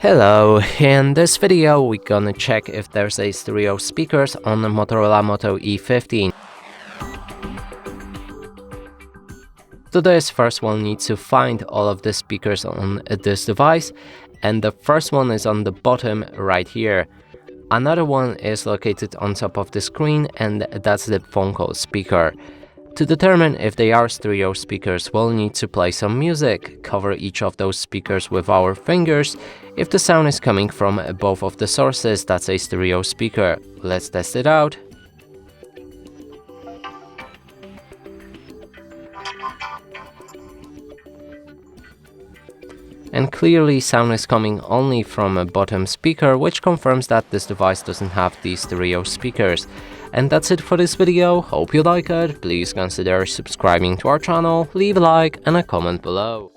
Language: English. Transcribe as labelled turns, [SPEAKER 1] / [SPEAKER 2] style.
[SPEAKER 1] Hello, in this video we're gonna check if there's a stereo speakers on the Motorola Moto E14. To this, first we'll need to find all of the speakers on this device, and the first one is on the bottom right here. Another one is located on top of the screen, and that's the phone call speaker. To determine if they are stereo speakers, we'll need to play some music, cover each of those speakers with our fingers. If the sound is coming from both of the sources, that's a stereo speaker. Let's test it out. And clearly sound is coming only from a bottom speaker, which confirms that this device doesn't have these stereo speakers. And that's it for this video. Hope you like it. Please consider subscribing to our channel, leave a like and a comment below.